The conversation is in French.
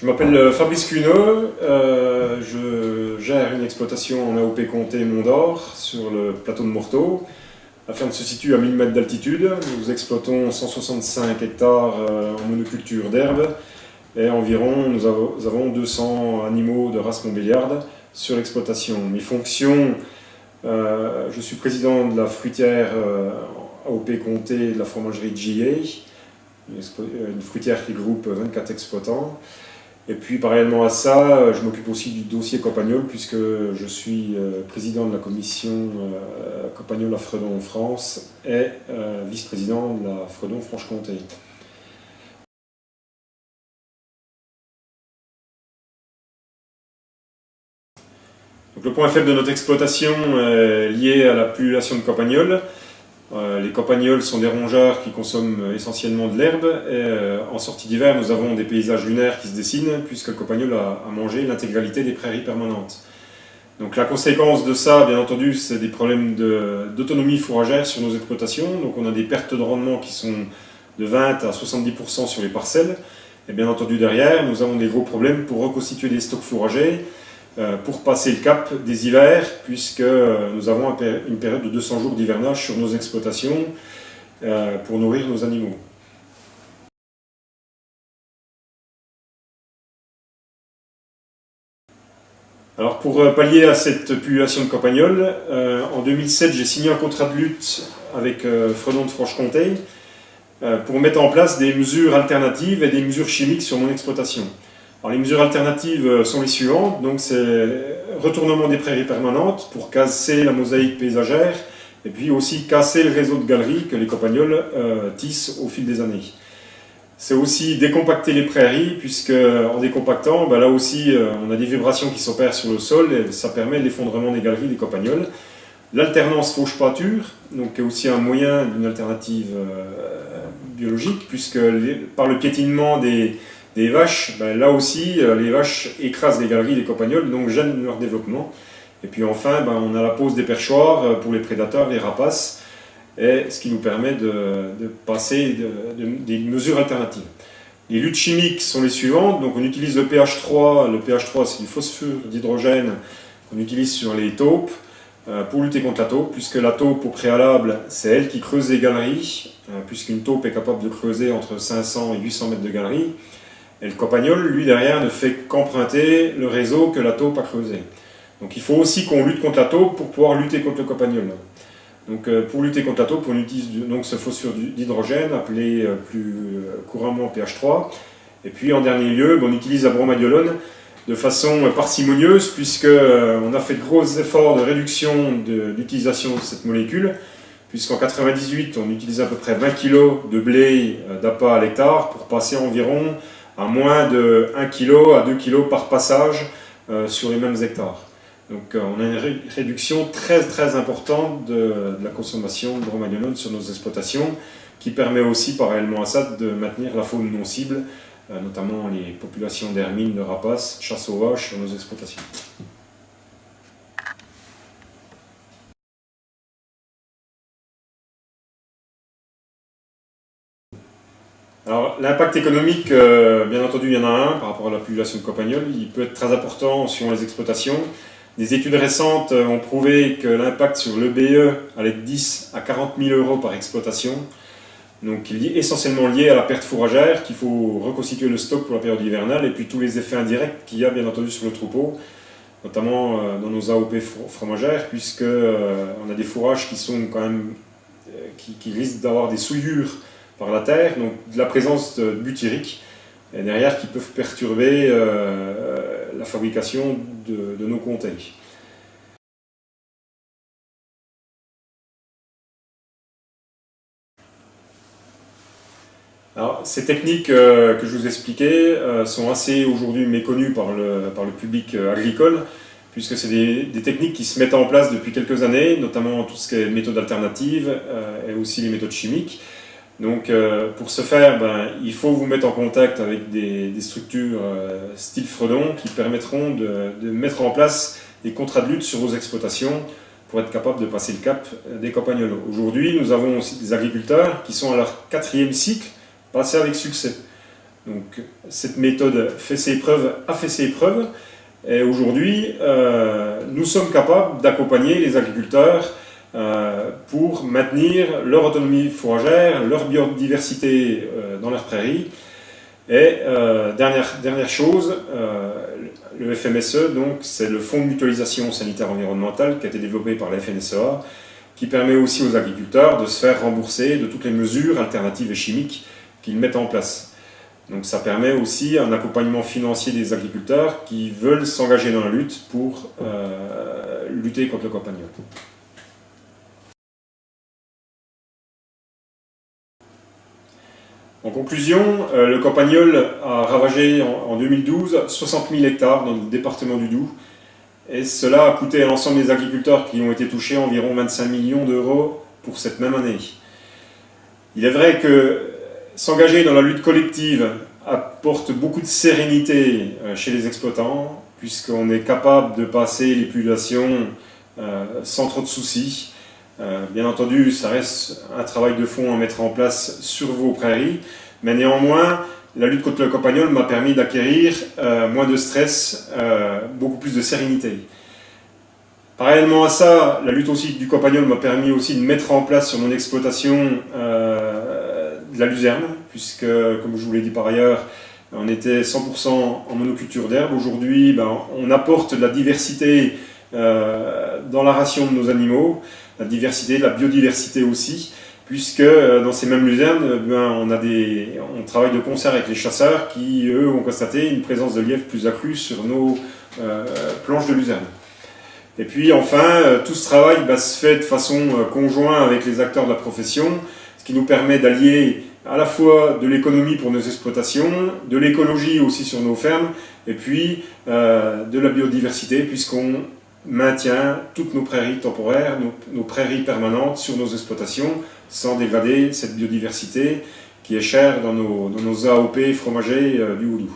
Je m'appelle Fabrice Cuneau, je gère une exploitation en AOP Comté Mont d'Or sur le plateau de Morteau. La ferme se situe à 1000 mètres d'altitude. Nous exploitons 165 hectares en monoculture d'herbe et environ nous avons 200 animaux de race montbéliarde sur l'exploitation. Mes fonctions, je suis président de la fruitière AOP Comté de la fromagerie GA, une fruitière qui groupe 24 exploitants. Et puis parallèlement à ça, je m'occupe aussi du dossier Copagnol puisque je suis président de la commission Copagnol à Fredon en France et vice-président de la Fredon Franche-Comté. Donc, le point faible de notre exploitation est lié à la pullulation de Copagnol. Les Copagnols sont des rongeurs qui consomment essentiellement de l'herbe et en sortie d'hiver nous avons des paysages lunaires qui se dessinent puisque le Copagnol a mangé l'intégralité des prairies permanentes. Donc la conséquence de ça, bien entendu, c'est des problèmes d'autonomie fourragère sur nos exploitations. Donc on a des pertes de rendement qui sont de 20 à 70% sur les parcelles. Et bien entendu derrière, nous avons des gros problèmes pour reconstituer des stocks fourragers pour passer le cap des hivers, puisque nous avons une période de 200 jours d'hivernage sur nos exploitations pour nourrir nos animaux. Alors pour pallier à cette pullulation de Copagnol, en 2007 j'ai signé un contrat de lutte avec Fredon de Franche-Comté pour mettre en place des mesures alternatives et des mesures chimiques sur mon exploitation. Alors, les mesures alternatives sont les suivantes, donc c'est retournement des prairies permanentes pour casser la mosaïque paysagère et puis aussi casser le réseau de galeries que les Copagnols tissent au fil des années. C'est aussi décompacter les prairies puisque en décompactant, là aussi on a des vibrations qui s'opèrent sur le sol et ça permet l'effondrement des galeries des Copagnols. L'alternance fauche-pâture, donc est aussi un moyen d'une alternative biologique puisque par le piétinement des vaches, là aussi, les vaches écrasent les galeries des Copagnols, donc gênent leur développement. Et puis enfin, on a la pose des perchoirs pour les prédateurs, les rapaces, et ce qui nous permet de passer des mesures alternatives. Les luttes chimiques sont les suivantes, donc on utilise le pH3, c'est du phosphure d'hydrogène qu'on utilise sur les taupes pour lutter contre la taupe, puisque la taupe au préalable, c'est elle qui creuse les galeries, puisqu'une taupe est capable de creuser entre 500 et 800 mètres de galerie. Et le Copagnol, lui, derrière, ne fait qu'emprunter le réseau que la taupe a creusé. Donc il faut aussi qu'on lutte contre la taupe pour pouvoir lutter contre le Copagnol. Donc pour lutter contre la taupe, on utilise donc ce phosphure d'hydrogène, appelé plus couramment pH3. Et puis en dernier lieu, on utilise la bromadiolone de façon parcimonieuse, puisqu'on a fait de gros efforts de réduction d'utilisation de cette molécule, puisqu'en 1998, on utilisait à peu près 20 kg de blé d'appât à l'hectare pour passer environ à moins de 1 kg à 2 kg par passage sur les mêmes hectares. Donc on a une réduction très importante de la consommation de bromadiolone sur nos exploitations, qui permet aussi parallèlement à ça de maintenir la faune non cible, notamment les populations d'hermines, de rapaces, de chats sauvages sur nos exploitations. Alors l'impact économique, bien entendu, il y en a un par rapport à la pullulation de Copagnol. Il peut être très important sur les exploitations. Des études récentes ont prouvé que l'impact sur l'EBE allait de 10 à 40 000 euros par exploitation. Donc il est essentiellement lié à la perte fourragère, qu'il faut reconstituer le stock pour la période hivernale, et puis tous les effets indirects qu'il y a bien entendu sur le troupeau, notamment dans nos AOP fromagères, puisqu'on a des fourrages qui sont quand même qui risquent d'avoir des souillures par la terre, donc de la présence de butyrique, et derrière qui peuvent perturber la fabrication de nos comtés. Alors, ces techniques que je vous expliquais sont assez aujourd'hui méconnues par le public agricole, puisque c'est des techniques qui se mettent en place depuis quelques années, notamment tout ce qui est méthodes alternatives et aussi les méthodes chimiques. Donc pour ce faire, il faut vous mettre en contact avec des structures style Fredon qui permettront de mettre en place des contrats de lutte sur vos exploitations pour être capable de passer le cap des Copagnols. Aujourd'hui, nous avons aussi des agriculteurs qui sont à leur 4e cycle, passés avec succès. Donc cette méthode a fait ses preuves, et aujourd'hui nous sommes capables d'accompagner les agriculteurs pour maintenir leur autonomie fourragère, leur biodiversité dans leurs prairies. Et dernière chose, le FMSE, donc c'est le Fonds de mutualisation sanitaire environnementale qui a été développé par la FNSEA, qui permet aussi aux agriculteurs de se faire rembourser de toutes les mesures alternatives et chimiques qu'ils mettent en place. Donc ça permet aussi un accompagnement financier des agriculteurs qui veulent s'engager dans la lutte pour lutter contre le campagnol. En conclusion, le campagnol a ravagé en 2012 60 000 hectares dans le département du Doubs, et cela a coûté à l'ensemble des agriculteurs qui ont été touchés environ 25 millions d'euros pour cette même année. Il est vrai que s'engager dans la lutte collective apporte beaucoup de sérénité chez les exploitants, puisqu'on est capable de passer l'épulation sans trop de soucis. Bien entendu, ça reste un travail de fond à mettre en place sur vos prairies, mais néanmoins, la lutte contre le campagnol m'a permis d'acquérir moins de stress, beaucoup plus de sérénité. Parallèlement à ça, la lutte aussi du campagnol m'a permis aussi de mettre en place sur mon exploitation de la luzerne, puisque, comme je vous l'ai dit par ailleurs, on était 100% en monoculture d'herbe. Aujourd'hui, on apporte de la diversité dans la ration de nos animaux, la diversité, la biodiversité aussi, puisque dans ces mêmes luzernes, on travaille de concert avec les chasseurs qui, eux, ont constaté une présence de lièvres plus accrue sur nos planches de luzerne. Et puis enfin, tout ce travail se fait de façon conjointe avec les acteurs de la profession, ce qui nous permet d'allier à la fois de l'économie pour nos exploitations, de l'écologie aussi sur nos fermes, et puis de la biodiversité, puisqu'on maintient toutes nos prairies temporaires, nos prairies permanentes sur nos exploitations, sans dégrader cette biodiversité qui est chère dans nos AOP fromagers du Houdou.